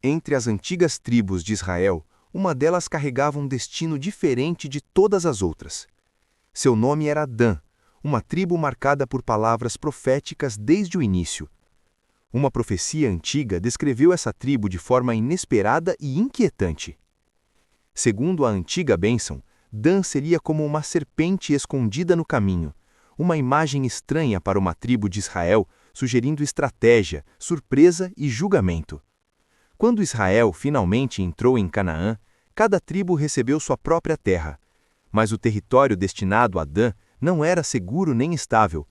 Entre as antigas tribos de Israel, uma delas carregava um destino diferente de todas as outras. Seu nome era Dan, uma tribo marcada por palavras proféticas desde o início. Uma profecia antiga descreveu essa tribo de forma inesperada e inquietante. Segundo a antiga bênção, Dan seria como uma serpente escondida no caminho, uma imagem estranha para uma tribo de Israel, sugerindo estratégia, surpresa e julgamento. Quando Israel finalmente entrou em Canaã, cada tribo recebeu sua própria terra. Mas o território destinado a Dan não era seguro nem estável.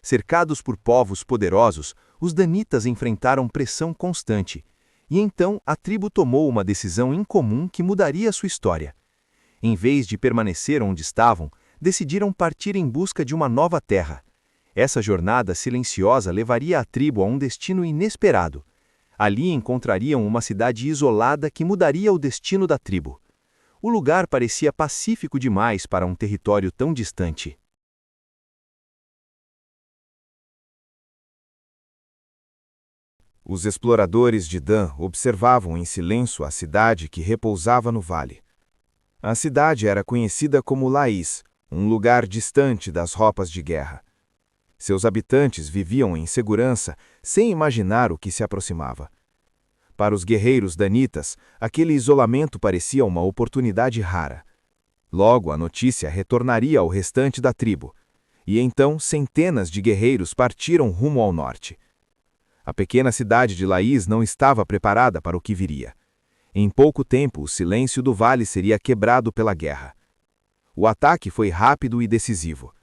Cercados por povos poderosos, os danitas enfrentaram pressão constante. E então a tribo tomou uma decisão incomum que mudaria sua história. Em vez de permanecer onde estavam, decidiram partir em busca de uma nova terra. Essa jornada silenciosa levaria a tribo a um destino inesperado. Ali encontrariam uma cidade isolada que mudaria o destino da tribo. O lugar parecia pacífico demais para um território tão distante. Os exploradores de Dan observavam em silêncio a cidade que repousava no vale. A cidade era conhecida como Laís, um lugar distante das ropas de guerra. Seus habitantes viviam em segurança, sem imaginar o que se aproximava. Para os guerreiros danitas, aquele isolamento parecia uma oportunidade rara. Logo, a notícia retornaria ao restante da tribo, e então centenas de guerreiros partiram rumo ao norte. A pequena cidade de Laís não estava preparada para o que viria. Em pouco tempo, o silêncio do vale seria quebrado pela guerra. O ataque foi rápido e decisivo.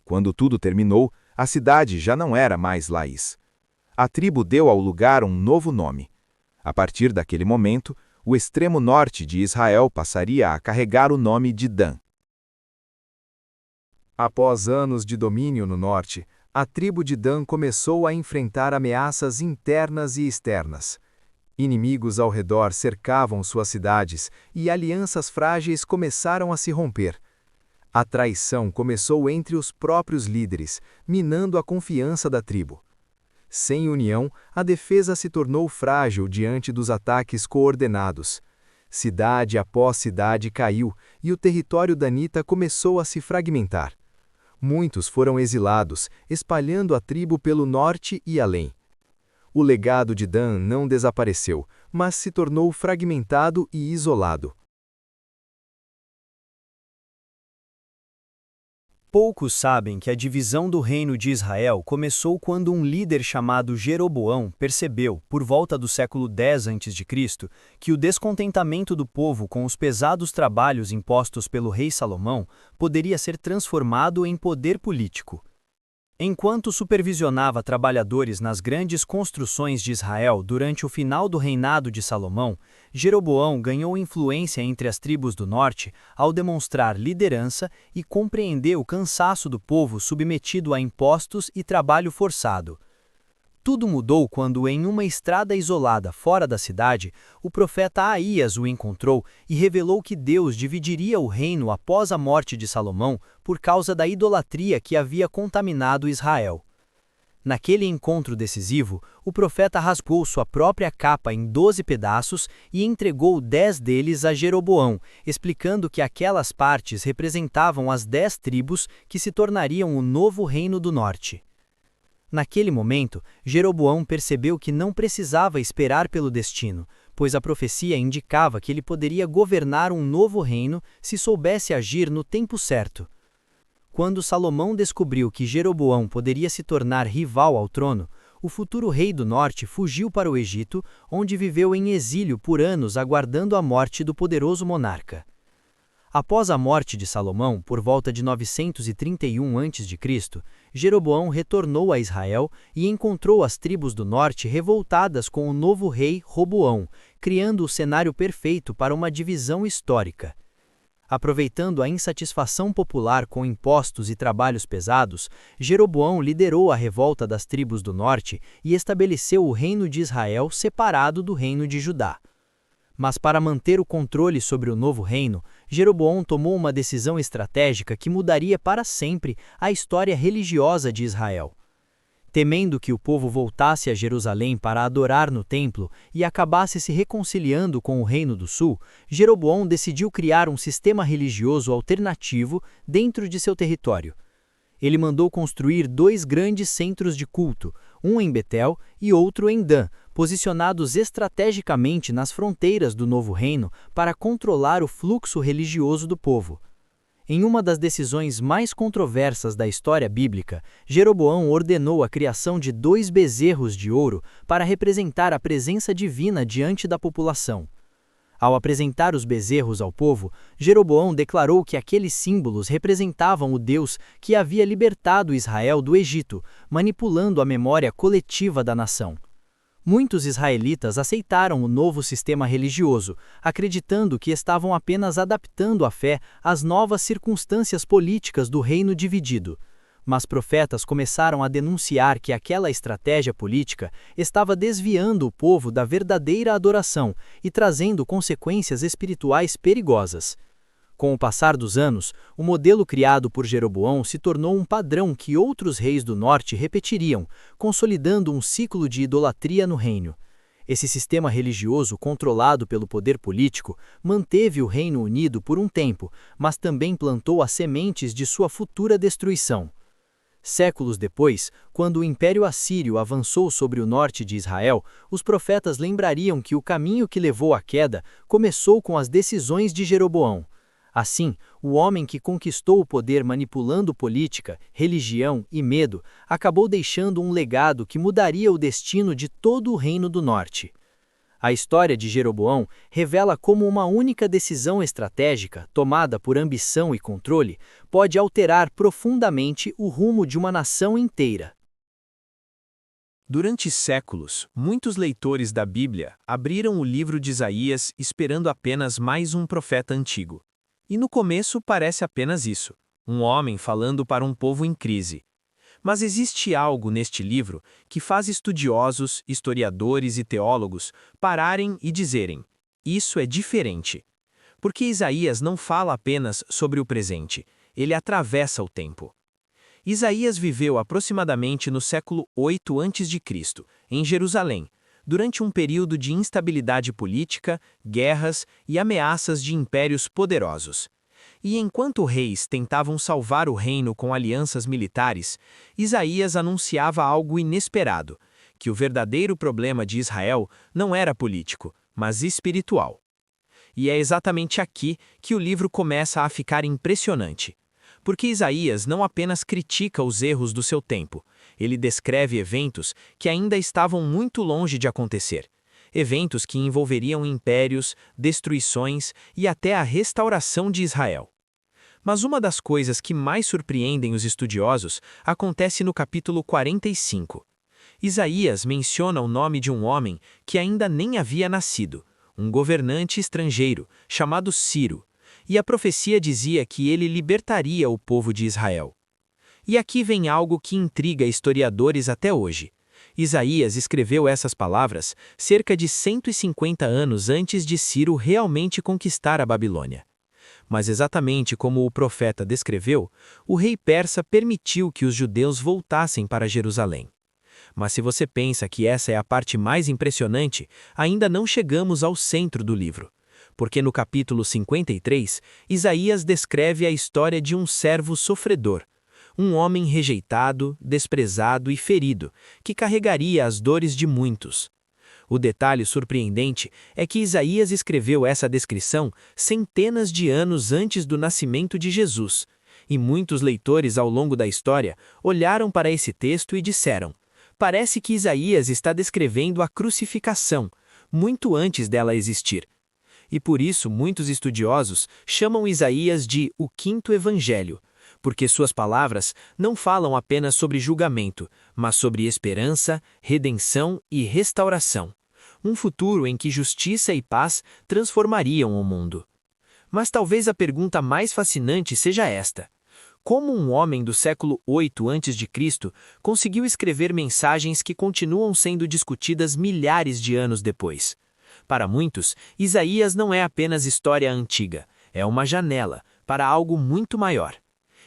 Quando tudo terminou, a cidade já não era mais Laís. A tribo deu ao lugar um novo nome. A partir daquele momento, o extremo norte de Israel passaria a carregar o nome de Dan. Após anos de domínio no norte, a tribo de Dan começou a enfrentar ameaças internas e externas. Inimigos ao redor cercavam suas cidades e alianças frágeis começaram a se romper. A traição começou entre os próprios líderes, minando a confiança da tribo. Sem união, a defesa se tornou frágil diante dos ataques coordenados. Cidade após cidade caiu e o território danita começou a se fragmentar. Muitos foram exilados, espalhando a tribo pelo norte e além. O legado de Dan não desapareceu, mas se tornou fragmentado e isolado. Poucos sabem que a divisão do reino de Israel começou quando um líder chamado Jeroboão percebeu, por volta do século X a.C., que o descontentamento do povo com os pesados trabalhos impostos pelo rei Salomão poderia ser transformado em poder político. Enquanto supervisionava trabalhadores nas grandes construções de Israel durante o final do reinado de Salomão, Jeroboão ganhou influência entre as tribos do norte ao demonstrar liderança e compreender o cansaço do povo submetido a impostos e trabalho forçado. Tudo mudou quando, em uma estrada isolada fora da cidade, o profeta Aías o encontrou e revelou que Deus dividiria o reino após a morte de Salomão por causa da idolatria que havia contaminado Israel. Naquele encontro decisivo, o profeta rasgou sua própria capa em 12 pedaços e entregou 10 deles a Jeroboão, explicando que aquelas partes representavam as 10 tribos que se tornariam o novo reino do norte. Naquele momento, Jeroboão percebeu que não precisava esperar pelo destino, pois a profecia indicava que ele poderia governar um novo reino se soubesse agir no tempo certo. Quando Salomão descobriu que Jeroboão poderia se tornar rival ao trono, o futuro rei do norte fugiu para o Egito, onde viveu em exílio por anos aguardando a morte do poderoso monarca. Após a morte de Salomão, por volta de 931 a.C., Jeroboão retornou a Israel e encontrou as tribos do norte revoltadas com o novo rei Roboão, criando o cenário perfeito para uma divisão histórica. Aproveitando a insatisfação popular com impostos e trabalhos pesados, Jeroboão liderou a revolta das tribos do norte e estabeleceu o reino de Israel separado do reino de Judá. Mas para manter o controle sobre o novo reino, Jeroboão tomou uma decisão estratégica que mudaria para sempre a história religiosa de Israel. Temendo que o povo voltasse a Jerusalém para adorar no templo e acabasse se reconciliando com o Reino do Sul, Jeroboão decidiu criar um sistema religioso alternativo dentro de seu território. Ele mandou construir 2 grandes centros de culto, um em Betel e outro em Dan, posicionados estrategicamente nas fronteiras do novo reino para controlar o fluxo religioso do povo. Em uma das decisões mais controversas da história bíblica, Jeroboão ordenou a criação de 2 bezerros de ouro para representar a presença divina diante da população. Ao apresentar os bezerros ao povo, Jeroboão declarou que aqueles símbolos representavam o Deus que havia libertado Israel do Egito, manipulando a memória coletiva da nação. Muitos israelitas aceitaram o novo sistema religioso, acreditando que estavam apenas adaptando a fé às novas circunstâncias políticas do reino dividido. Mas profetas começaram a denunciar que aquela estratégia política estava desviando o povo da verdadeira adoração e trazendo consequências espirituais perigosas. Com o passar dos anos, o modelo criado por Jeroboão se tornou um padrão que outros reis do norte repetiriam, consolidando um ciclo de idolatria no reino. Esse sistema religioso controlado pelo poder político manteve o Reino Unido por um tempo, mas também plantou as sementes de sua futura destruição. Séculos depois, quando o Império Assírio avançou sobre o norte de Israel, os profetas lembrariam que o caminho que levou à queda começou com as decisões de Jeroboão. Assim, o homem que conquistou o poder manipulando política, religião e medo, acabou deixando um legado que mudaria o destino de todo o Reino do Norte. A história de Jeroboão revela como uma única decisão estratégica, tomada por ambição e controle, pode alterar profundamente o rumo de uma nação inteira. Durante séculos, muitos leitores da Bíblia abriram o livro de Isaías esperando apenas mais um profeta antigo. E no começo parece apenas isso, um homem falando para um povo em crise. Mas existe algo neste livro que faz estudiosos, historiadores e teólogos pararem e dizerem: isso é diferente. Porque Isaías não fala apenas sobre o presente, ele atravessa o tempo. Isaías viveu aproximadamente no século 8 a.C., em Jerusalém, durante um período de instabilidade política, guerras e ameaças de impérios poderosos. E enquanto reis tentavam salvar o reino com alianças militares, Isaías anunciava algo inesperado, que o verdadeiro problema de Israel não era político, mas espiritual. E é exatamente aqui que o livro começa a ficar impressionante. Porque Isaías não apenas critica os erros do seu tempo, ele descreve eventos que ainda estavam muito longe de acontecer. Eventos que envolveriam impérios, destruições e até a restauração de Israel. Mas uma das coisas que mais surpreendem os estudiosos acontece no capítulo 45. Isaías menciona o nome de um homem que ainda nem havia nascido, um governante estrangeiro, chamado Ciro, e a profecia dizia que ele libertaria o povo de Israel. E aqui vem algo que intriga historiadores até hoje. Isaías escreveu essas palavras cerca de 150 anos antes de Ciro realmente conquistar a Babilônia. Mas exatamente como o profeta descreveu, o rei persa permitiu que os judeus voltassem para Jerusalém. Mas se você pensa que essa é a parte mais impressionante, ainda não chegamos ao centro do livro. Porque no capítulo 53, Isaías descreve a história de um servo sofredor, um homem rejeitado, desprezado e ferido, que carregaria as dores de muitos. O detalhe surpreendente é que Isaías escreveu essa descrição centenas de anos antes do nascimento de Jesus, e muitos leitores ao longo da história olharam para esse texto e disseram: parece que Isaías está descrevendo a crucificação, muito antes dela existir. E por isso muitos estudiosos chamam Isaías de o quinto evangelho, porque suas palavras não falam apenas sobre julgamento, mas sobre esperança, redenção e restauração. Um futuro em que justiça e paz transformariam o mundo. Mas talvez a pergunta mais fascinante seja esta: como um homem do século 8 a.C. conseguiu escrever mensagens que continuam sendo discutidas milhares de anos depois? Para muitos, Isaías não é apenas história antiga, é uma janela para algo muito maior.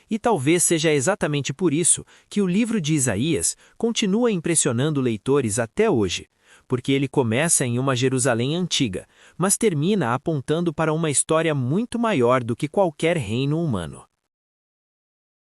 E talvez seja exatamente por isso que o livro de Isaías continua impressionando leitores até hoje, porque ele começa em uma Jerusalém antiga, mas termina apontando para uma história muito maior do que qualquer reino humano.